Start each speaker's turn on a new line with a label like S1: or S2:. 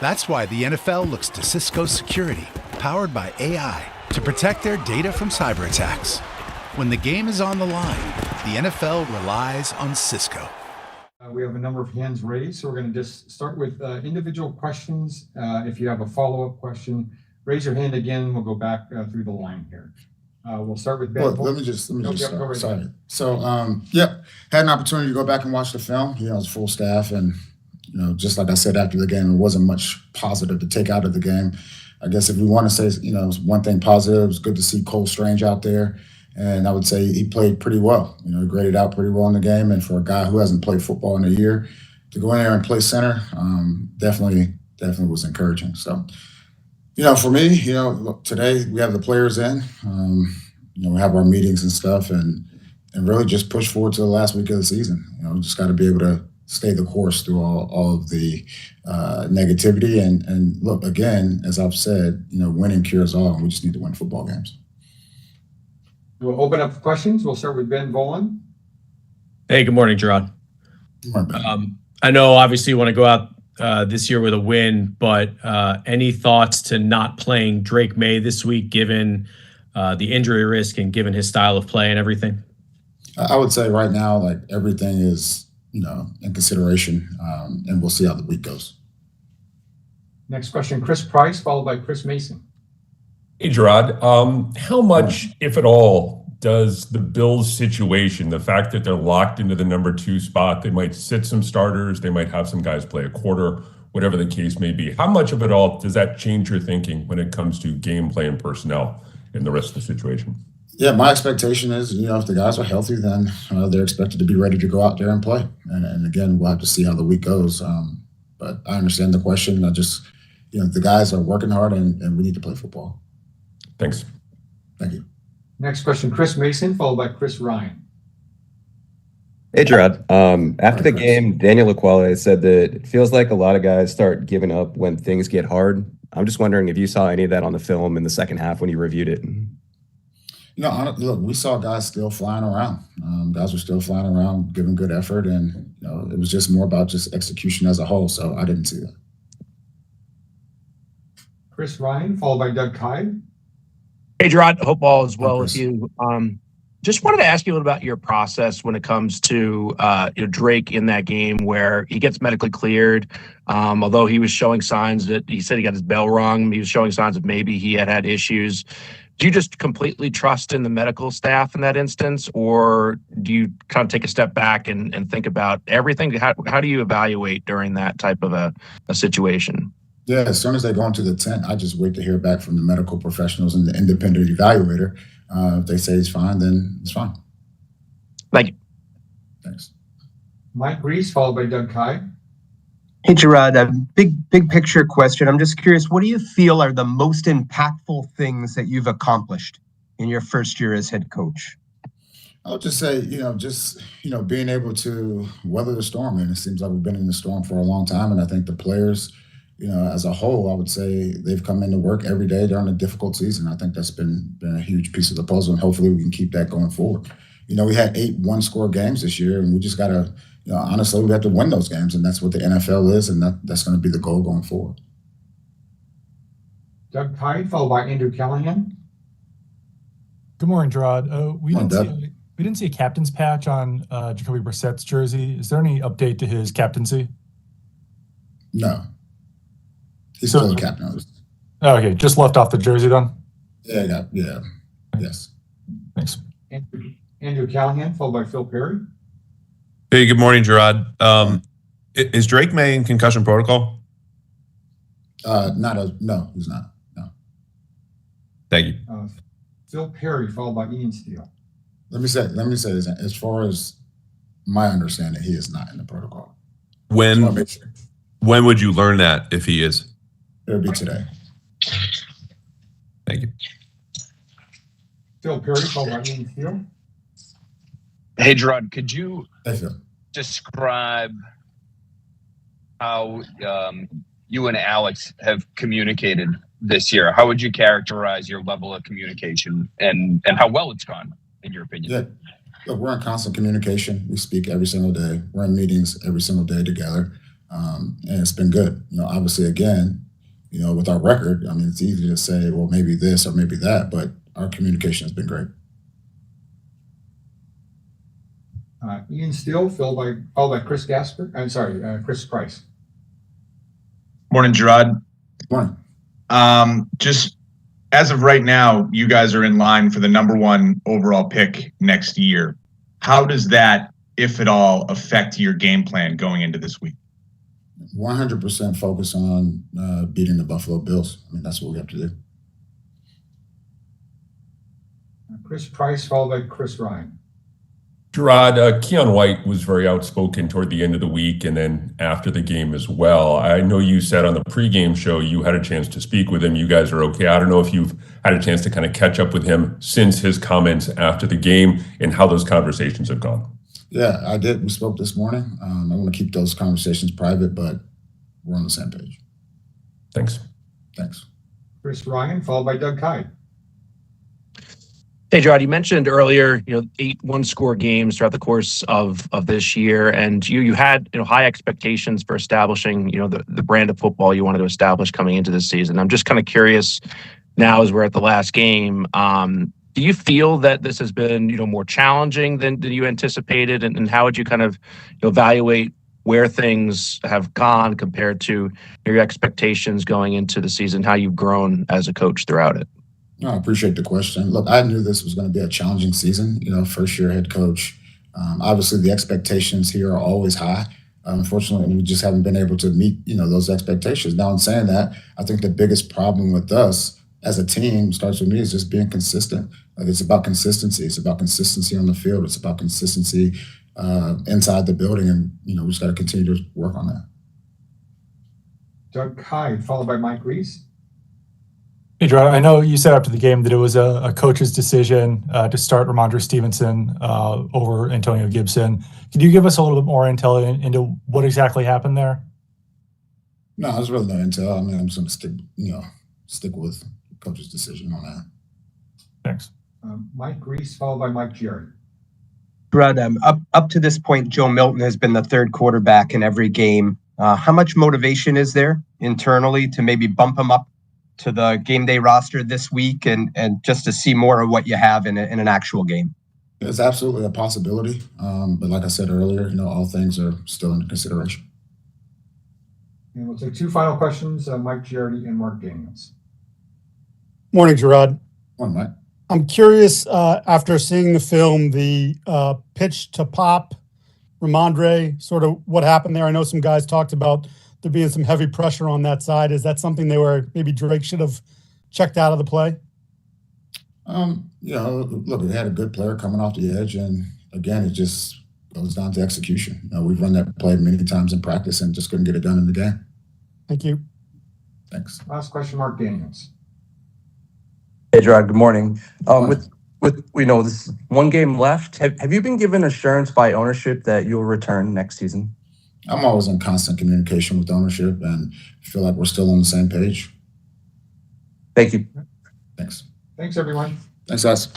S1: That's why the NFL looks to Cisco Security, powered by AI, to protect their data from cyber attacks. When the game is on the line, the NFL relies on Cisco.
S2: We have a number of hands raised, so we're going to just start with individual questions. If you have a follow-up question, raise your hand again. We'll go back through the line here. We'll start with Ben.
S3: Well, let me just start. Sorry. So, had an opportunity to go back and watch the film. It's full staff, and just like I said after the game, it wasn't much positive to take out of the game. I guess if we want to say, one thing positive, it was good to see Cole Strange out there. And I would say he played pretty well, graded out pretty well in the game. And for a guy who hasn't played football in a year to go in there and play center, definitely was encouraging. So, for me, look, today we have the players in, we have our meetings and stuff and really just push forward to the last week of the season. We just got to be able to stay the course through all of the negativity. And look, again, as I've said, winning cures all, and we just need to win football games.
S2: We'll open up for questions. We'll start with Ben Volen.
S4: Hey, good morning, Jerod.
S3: Good morning, Ben.
S4: I know obviously you want to go out this year with a win, but any thoughts to not playing Drake May this week, given the injury risk and given his style of play and everything?
S3: I would say right now, like everything is, in consideration, and we'll see how the week goes.
S2: Next question, Chris Price, followed by Chris Mason.
S5: Hey, Jerod, how much, if at all, does the Bills situation, the fact that they're locked into the number 2 spot, they might sit some starters, they might have some guys play a quarter, whatever the case may be, how much of it all does that change your thinking when it comes to game plan personnel in the rest of the situation?
S3: Yeah, my expectation is, if the guys are healthy, then they're expected to be ready to go out there and play. And again, we'll have to see how the week goes. But I understand the question. I just, the guys are working hard and we need to play football.
S5: Thanks.
S3: Thank you.
S2: Next question, Chris Mason, followed by Chris Ryan.
S6: Hey, Jerod. After the game, Daniel Aquale said that it feels like a lot of guys start giving up when things get hard. I'm just wondering if you saw any of that on the film in the second half when you reviewed it.
S3: Look, we saw guys still flying around. Guys were still flying around, giving good effort, and it was just more about just execution as a whole. So I didn't see that.
S2: Chris Ryan, followed by Doug Kyde.
S7: Hey, Jerod, hope all is well with you. Just wanted to ask you a little about your process when it comes to Drake in that game where he gets medically cleared. Although he was showing signs that he said he got his bell wrong, he was showing signs of maybe he had issues. Do you just completely trust in the medical staff in that instance, or do you kind of take a step back and think about everything? How do you evaluate during that type of a situation?
S3: Yeah, as soon as they go into the tent, I just wait to hear back from the medical professionals and the independent evaluator. If they say it's fine, then it's fine.
S7: Thank you.
S3: Thanks.
S2: Mike Reese, followed by Doug Kyde.
S8: Hey, Jerod, a big picture question. I'm just curious, what do you feel are the most impactful things that you've accomplished in your first year as head coach?
S3: I would just say, being able to weather the storm. And it seems like we've been in the storm for a long time. And I think the players, as a whole, I would say they've come into work every day during a difficult season. I think that's been a huge piece of the puzzle, and hopefully we can keep that going forward. We had 8 one-score games this year, and we just got to, honestly, we have to win those games, and that's what the NFL is, and that's going to be the goal going forward.
S2: Doug Kyde, followed by Andrew Callahan.
S9: Good morning, Jerod. We didn't see a captain's patch on Jacoby Brissett's jersey. Is there any update to his captaincy?
S3: No. He's still a captain.
S9: Okay, just left off the jersey then?
S3: Yeah. Yes.
S9: Thanks.
S2: Andrew Callahan, followed by Phil Perry.
S10: Hey, good morning, Jerod. Is Drake May in concussion protocol?
S3: No, he's not. No.
S10: Thank you.
S2: Phil Perry, followed by Ian Steele.
S3: Let me say this. As far as my understanding, he is not in the protocol.
S10: When would you learn that if he is?
S3: It'll be today.
S10: Thank you.
S2: Phil Perry, followed by Ian Steele.
S11: Hey, Jerod, could you
S3: Hey, Phil.
S11: describe how you and Alex have communicated this year? How would you characterize your level of communication and how well it's gone, in your opinion?
S3: Yeah. Look, we're in constant communication. We speak every single day. We're in meetings every single day together. And it's been good. Obviously, again, with our record, I mean, it's easy to say, well, maybe this or maybe that, but our communication has been great.
S2: Ian Steele, followed by Chris Gasper. I'm sorry, Chris Price.
S12: Morning, Jerod.
S3: Morning.
S12: Just as of right now, you guys are in line for the #1 overall pick next year. How does that, if at all, affect your game plan going into this week?
S3: 100% focus on beating the Buffalo Bills. I mean, that's what we have to do.
S2: Chris Price, followed by Chris Ryan.
S5: Jerod, Keon White was very outspoken toward the end of the week and then after the game as well. I know you said on the pregame show you had a chance to speak with him. You guys are okay. I don't know if you've had a chance to kind of catch up with him since his comments after the game and how those conversations have gone.
S3: Yeah, I did. We spoke this morning. I want to keep those conversations private, but we're on the same page.
S5: Thanks.
S3: Thanks.
S2: Chris Ryan, followed by Doug Kyed.
S7: Hey, Jerod, you mentioned earlier, 8 one-score games throughout the course of this year, and you had high expectations for establishing the brand of football you wanted to establish coming into this season. I'm just kind of curious now, as we're at the last game, do you feel that this has been more challenging than you anticipated, and how would you kind of evaluate where things have gone compared to your expectations going into the season, how you've grown as a coach throughout it?
S3: No, I appreciate the question. Look, I knew this was going to be a challenging season, first year head coach. Obviously, the expectations here are always high. Unfortunately, we just haven't been able to meet, those expectations. Now, in saying that, I think the biggest problem with us as a team starts with me is just being consistent. It's about consistency. It's about consistency on the field. It's about consistency inside the building. And, we just got to continue to work on that.
S2: Doug Kyed, followed by Mike Reese.
S9: Hey, Jerod, I know you said after the game that it was a coach's decision to start Ramondre Stevenson over Antonio Gibson. Can you give us a little bit more intel into what exactly happened there?
S3: No, there's really no intel. I mean, I'm just going to stick with coach's decision on that.
S9: Thanks.
S2: Mike Reese, followed by Mike Jerod.
S8: Jerod, up to this point, Joe Milton has been the third quarterback in every game. How much motivation is there internally to maybe bump him up to the game day roster this week and just to see more of what you have in an actual game?
S3: It's absolutely a possibility. But like I said earlier, all things are still under consideration.
S2: And we'll take 2 final questions, Mike Giardi and Mark Daniels.
S13: Morning, Jerod.
S3: Morning, Mike.
S13: I'm curious, after seeing the film, the pitch to pop, Ramondre, sort of what happened there. I know some guys talked about there being some heavy pressure on that side. Is that something maybe Drake should have checked out of the play?
S3: Look, it had a good player coming off the edge, and again, it just goes down to execution. We've run that play many times in practice and just couldn't get it done in the game.
S13: Thank you.
S3: Thanks.
S2: Last question, Mark Daniels.
S14: Hey, Jerod, good morning. With this one game left, have you been given assurance by ownership that you'll return next season?
S3: I'm always in constant communication with ownership and feel like we're still on the same page.
S14: Thank you.
S3: Thanks.
S2: Thanks, everyone.
S3: Thanks, guys.